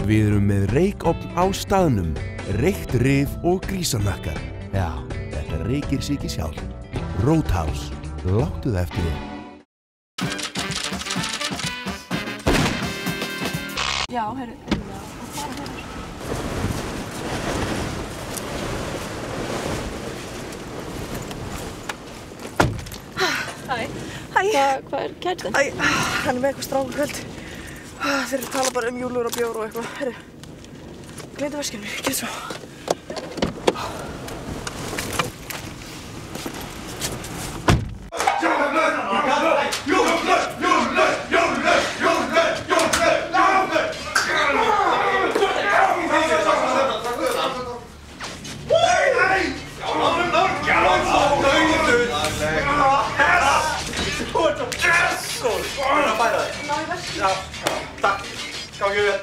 Við erum með reykofn á staðnum, reykt rif og grísanakkar. Já, þetta reykir sig ekki sjálf. Roadhouse, láttu það eftir þér. Já, heyrðu, já, það fara hérna. Hæ. Hvað er kæristinn? Æ, hann er með eitthvað strákur kvöld. Þeir tala bara júlur og bjór og eitthvað. Herru, gleymdu veskinu, gerðu svo. Ja, takk. Skal vi gjøre?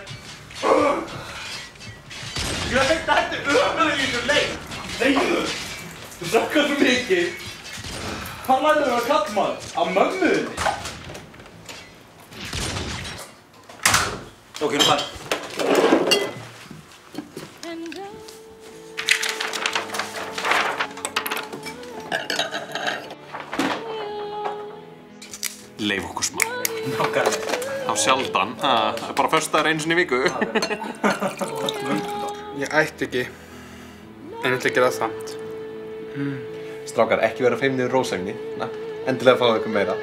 Jeg fikk dette ømelig så lenge. Nei, du snakker så mye. Hva lærte du å kalle meg? Av mømmen? Ok, nå fer. Leif okkur smá. Nákvæmlega. Á sjaldan, það er bara föstudagur einu sinni í viku. Ég ætti ekki, en ætla að gera það samt. Strákar, ekki vera feimnir í rósegni. Endilega fáðu ykkur meira.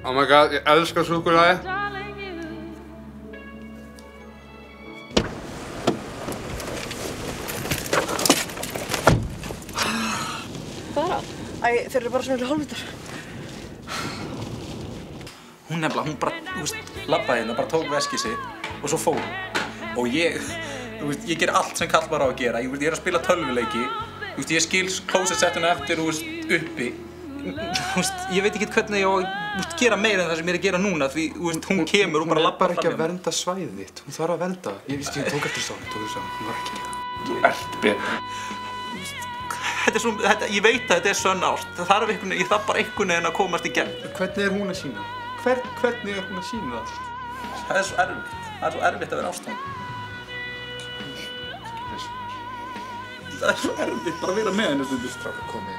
Oh my god, ég elskar súkkulaði. Hvað er það? Æ, þeir eru bara svona hálfvitar. Hún nefnilega, hún bara, þú veist, labbaði hérna, bara tók veskið sitt og svo fór. Og ég, þú veist, ég ger allt sem kall var á að gera. Ég er að spila tölvuleiki, þú veist, ég skil closet setuna eftir, þú veist, uppi. Þú veist, ég veit ekki hvernig ég á að gera meira en það sem ég er að gera núna því, þú veist, hún kemur og bara labbar Hún er bara ekki fram að vernda svæðið þitt. Hún þarf að vernda. Ég tók eftir sá, hún var ekki líka. Þú ert betur. Ég veit að þetta er sönn ást. Það þarf einhvern veginn, ég þarf bara einhvern veginn að komast í gegn. Hvernig er hún að sína? Hvernig er hún að sína það? Það er svo erfitt. Það er svo erfitt að vera ástfangin. Það er svo erfitt bara að vera með henni stundum. Strákar, komið.